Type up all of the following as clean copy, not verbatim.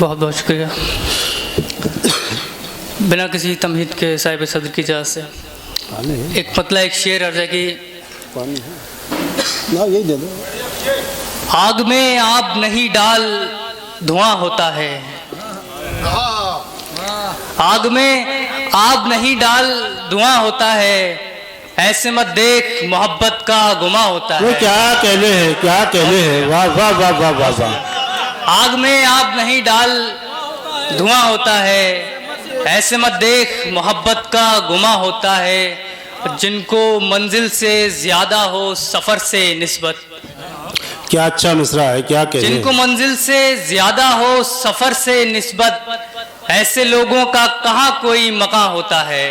बहुत बहुत शुक्रिया। बिना किसी तमहीद के साहिब सदर की इजाज़त से एक मतलब एक शेर अर्ज़ है कि यही दे दो। आग में आप नहीं डाल धुआं होता है, आग में आग नहीं डाल धुआं होता है, ऐसे मत देख मोहब्बत का गुमा होता है। क्या कहने हैं, क्या कहने हैं, वाह वाह वाह वाह वाह वाह। आग में आप नहीं डाल धुआं होता है, ऐसे मत देख मोहब्बत का गुमा होता है, जिनको मंजिल से ज्यादा हो सफर से निस्बत। क्या अच्छा मिसरा है, क्या कहने हैं। जिनको मंजिल से ज्यादा हो सफर से निस्बत, ऐसे लोगों का कहाँ कोई मकां होता है।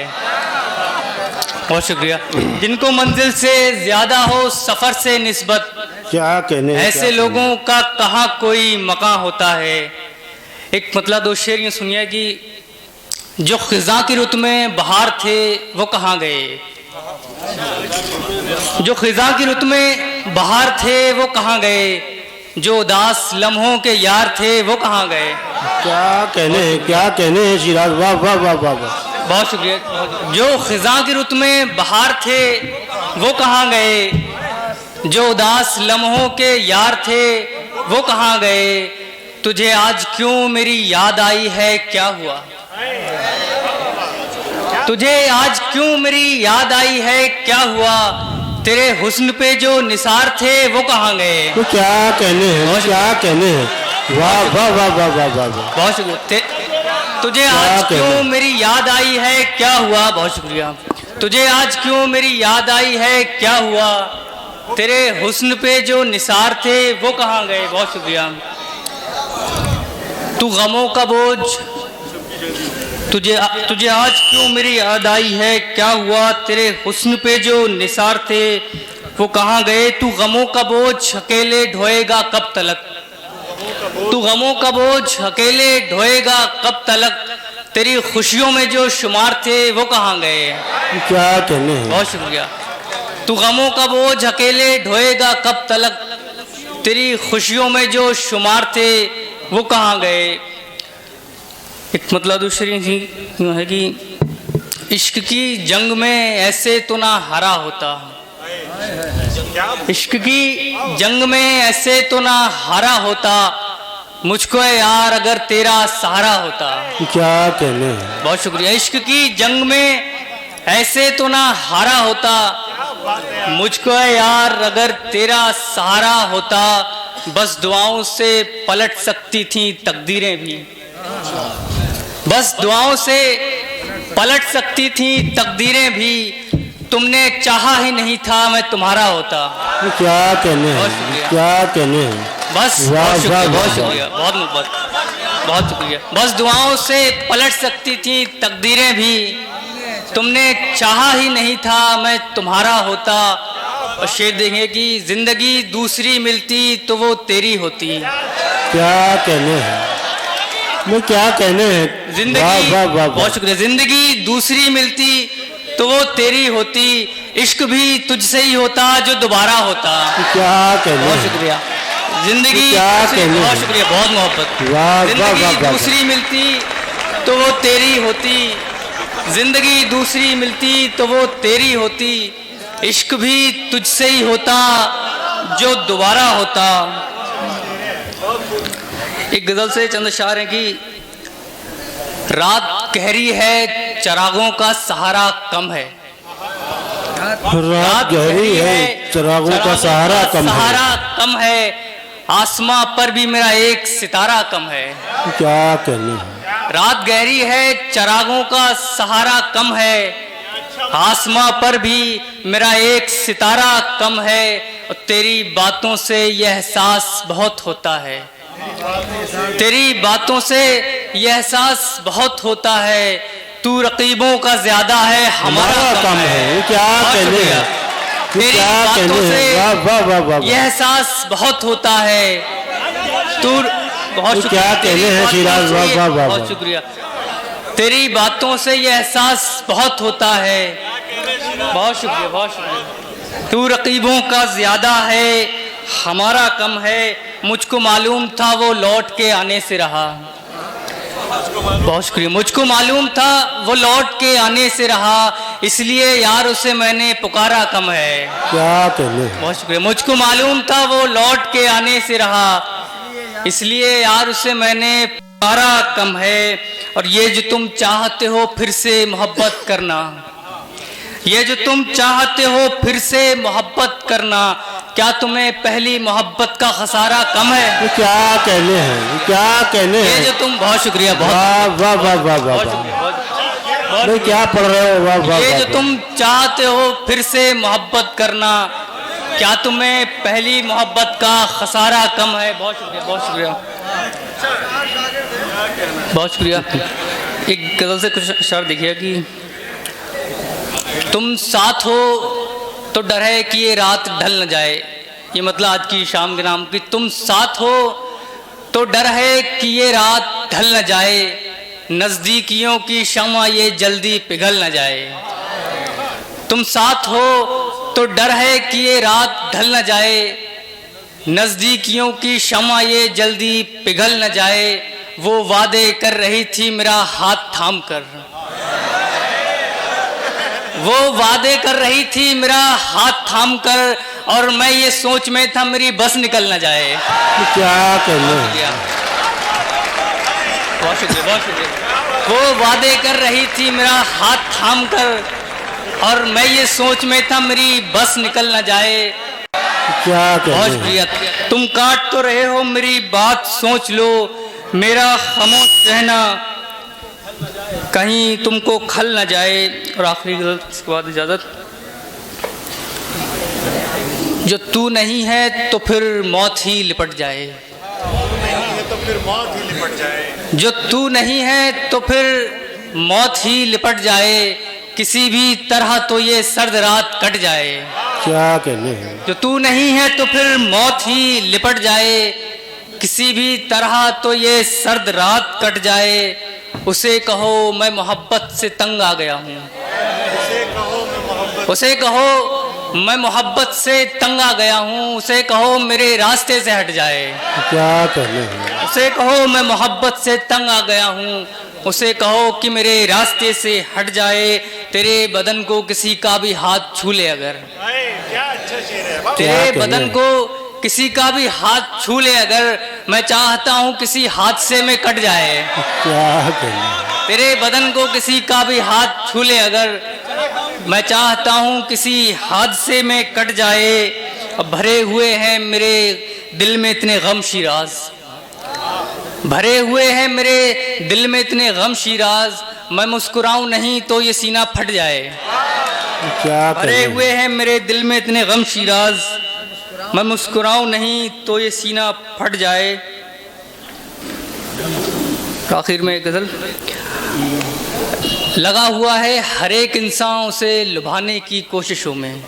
बहुत शुक्रिया। जिनको मंजिल से ज्यादा हो सफर से निस्बत, क्या कहने हैं, ऐसे लोगों का कहाँ कोई मकां होता है। एक मतलब दो शेर ये सुनिए कि जो खिज़ां की रुत में बहार थे वो कहाँ गए, जो खिज़ां की रुत में बहार थे वो कहाँ गए, जो उदास लम्हों के यार थे वो कहाँ गए। क्या कहने हैं, क्या कहने हैं शिराज, वाह वाह वाह वाह वाह। बहुत शुक्रिया। जो खिज़ां की रुत में बहार थे वो कहाँ गए, जो उदास लम्हों के यार थे वो कहाँ गए, तुझे आज क्यों मेरी याद आई है क्या हुआ, तुझे आज क्यों मेरी याद आई है क्या हुआ, तेरे हुस्न पे जो निसार थे वो कहाँ गए। तो क्या कहने हैं, क्या कहने हैं, वाह वाह वाह वाह वाह वाह वाह। बहुत शुक्रिया। तुझे आज क्यों मेरी याद आई है क्या हुआ, बहुत शुक्रिया। तुझे आज क्यों मेरी याद आई है क्या हुआ, तेरे हुस्न पे जो निसार थे वो कहाँ गए। बहुत शुक्रिया। तू गमों का बोझ, तुझे आज क्यों मेरी याद आई है क्या हुआ, तेरे हुस्न पे जो निसार थे वो कहाँ गए। तू गमों का बोझ अकेले ढोएगा कब तलक, तू गमों का बोझ अकेले ढोएगा कब तलक, तेरी खुशियों में जो शुमार थे वो कहाँ गए। क्या कहने हैं। बहुत शुक्रिया। तू गमों का बोझ अकेले ढोएगा कब तलक, तेरी खुशियों में जो शुमार थे वो कहाँ गए। एक मतलब दूसरी थी है कि इश्क की जंग में ऐसे तो ना हारा होता, इश्क की जंग में ऐसे तो ना हारा होता, मुझको यार अगर तेरा सहारा होता। क्या कहने हैं। बहुत शुक्रिया। इश्क की जंग में ऐसे तो ना हारा होता, मुझको यार अगर तेरा सहारा होता, बस दुआओं से पलट सकती थी तकदीरें भी, बस दुआओं से पलट सकती थी तकदीरें भी, तुमने चाहा ही नहीं था मैं तुम्हारा होता। क्या कहने हैं, क्या कहने हैं। बस बहुत शुक्रिया, बहुत शुक्रिया, बहुत मुहब्बत, बहुत शुक्रिया। बस दुआओं से पलट सकती थी तकदीरें भी, तुमने चाहा ही नहीं था मैं तुम्हारा होता। और शेर देखेंगे कि जिंदगी दूसरी मिलती तो वो तेरी होती। क्या कहने हैं, मैं क्या कहने हैं। जिंदगी, बहुत शुक्रिया। जिंदगी दूसरी मिलती तो वो तेरी होती, इश्क भी तुझसे ही होता जो दोबारा होता। क्या कहने। बहुत शुक्रिया। जिंदगी, बहुत शुक्रिया, बहुत मोहब्बत। जिंदगी दूसरी मिलती तो वो तेरी होती, जिंदगी दूसरी मिलती तो वो तेरी होती, इश्क भी तुझसे ही होता जो दोबारा होता। एक गजल से चंद शार हैं कि रात गहरी है चरागों का सहारा कम है, रात गहरी है चरागों का सहारा कम है, आसमां पर भी मेरा एक सितारा कम है। क्या कहने हैं। रात गहरी है चरागों का सहारा कम है, आसमां पर भी मेरा एक सितारा कम है, और तेरी बातों से यह एहसास बहुत होता है, तेरी बातों से यह एहसास बहुत होता है, तू रकीबों का ज्यादा है हमारा कम है। क्या कहने हैं। तेरी बातों से यह एहसास बहुत होता है, तू बहुत क्या कहने हैं शिराज, वाह वाह वाह। बहुत शुक्रिया। तेरी बातों से यह एहसास बहुत होता है, बहुत शुक्रिया, बहुत शुक्रिया। तू रकीबों का ज्यादा है हमारा कम है, मुझको मालूम था वो लौट के आने से रहा, बहुत शुक्रिया। मुझको मालूम था वो लौट के आने से रहा, इसलिए यार उसे मैंने पुकारा कम है। क्या कहने हैं? बहुत शुक्रिया। मुझको मालूम था वो लौट के आने से रहा, इसलिए यार उसे मैंने पुकारा कम है। और ये जो तुम चाहते हो फिर से मोहब्बत करना, ये जो तुम चाहते हो फिर से मोहब्बत करना, क्या तुम्हें पहली मोहब्बत का खसारा कम है? ये क्या कहने हैं? क्या कहने हैं? ये जो तुम, बहुत शुक्रिया, बहुत वाह वाह वाह वाह वाह बहुत वाह। शुक्रिया। नहीं, क्या पढ़ रहे हो? वाह वाह ये वाह, जो वाह। तुम चाहते हो फिर से मोहब्बत करना, क्या तुम्हें पहली मोहब्बत का खसारा कम है? बहुत शुक्रिया, बहुत शुक्रिया, बहुत शुक्रिया। एक गजल से कुछ शेर देखिए कि तुम साथ हो तो डर है कि ये रात ढल न जाए। ये मतलब आज की शाम के नाम की, तुम साथ हो तो डर है कि ये रात ढल न जाए, नज़दीकियों की शम्मा ये जल्दी पिघल न जाए। तुम साथ हो तो डर है कि ये रात ढल न जाए, नज़दीकियों की शम्मा ये जल्दी पिघल न जाए। वो वादे कर रही थी मेरा हाथ थाम कर, वो वादे कर रही थी मेरा हाथ थाम कर, और मैं ये सोच में था मेरी बस निकल न जाए। क्या कहने हैं? बहुत शुक्रिया, बहुत शुक्रिया। वो वादे कर रही थी मेरा हाथ थाम कर, और मैं ये सोच में था मेरी बस निकल न जाए। क्या कहने बहुत हैं? शुक्रिया। तुम काट तो रहे हो मेरी बात सोच लो, मेरा खामोश रहना कहीं तुमको खल न जाए। और आखिरी गजल, इसके बाद इजाजत। जो तू नहीं है तो फिर मौत ही लिपट जाए, तो फिर मौत ही लिपट जाए। जो तू नहीं है तो फिर मौत ही लिपट जाए, किसी भी तरह तो ये सर्द रात कट जाए। क्या कहने हैं? जो तू नहीं है तो फिर मौत ही लिपट जाए, किसी भी तरह तो ये सर्द रात कट जाए। उसे कहो मैं मोहब्बत से तंग आ गया हूँ, उसे कहो मैं मोहब्बत से तंग आ गया हूँ, उसे कहो मेरे रास्ते से हट जाए। क्या कहने हैं? उसे कहो मैं मोहब्बत से तंग आ गया हूँ, उसे कहो कि मेरे रास्ते से हट जाए। तेरे बदन को किसी का भी हाथ छू ले अगर, क्या अच्छा शेर है। तेरे बदन को किसी का भी हाथ छू ले अगर, मैं चाहता हूँ किसी हादसे में कट जाए। क्या कहने हैं? तेरे बदन को किसी का भी हाथ छू ले अगर, मैं चाहता हूँ किसी हादसे में कट जाए। अब भरे हुए हैं मेरे दिल में इतने गम शिराज, भरे हुए हैं मेरे दिल में इतने गम शिराज, मैं मुस्कुराऊं नहीं तो ये सीना फट जाए। क्या भरे कहने हुए हैं मेरे दिल में इतने गम शिराज, मैं मुस्कुराऊं नहीं तो ये सीना फट जाए। आखिर में एक गजल। लगा हुआ है हर एक इंसान उसे लुभाने की कोशिशों में,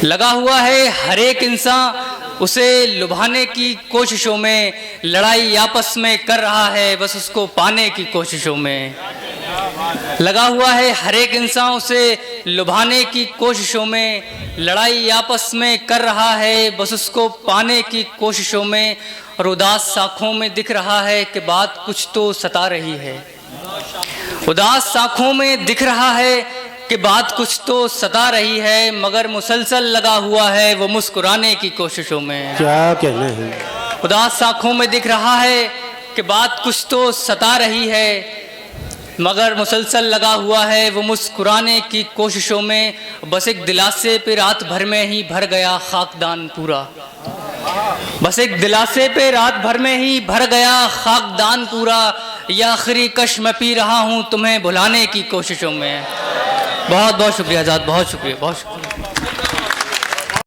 लगा हुआ है हर एक इंसान उसे लुभाने की कोशिशों में, लड़ाई आपस में कर रहा है बस उसको पाने की कोशिशों में। लगा हुआ है हर एक इंसान उसे लुभाने की कोशिशों में, लड़ाई आपस में कर रहा है बस उसको पाने की कोशिशों में। और उदास आँखों में दिख रहा है कि बात कुछ तो सता रही है, उदास आँखों में दिख रहा है कि बात कुछ तो सता रही है, मगर मुसलसल लगा हुआ है वो मुस्कुराने की कोशिशों में। क्या कहने हैं? उदास आँखों में दिख रहा है कि बात कुछ तो सता रही है, मगर मुसलसल लगा हुआ है वो मुस्कुराने की कोशिशों में। बस एक दिलासे पे रात भर में ही भर गया खाकदान पूरा, बस एक दिलासे पे रात भर में ही भर गया खाकदान पूरा। ये आखिरी कश मैं पी रहा हूँ तुम्हें भुलाने की कोशिशों में। बहुत बहुत शुक्रिया आजाद, बहुत शुक्रिया, बहुत शुक्रिया।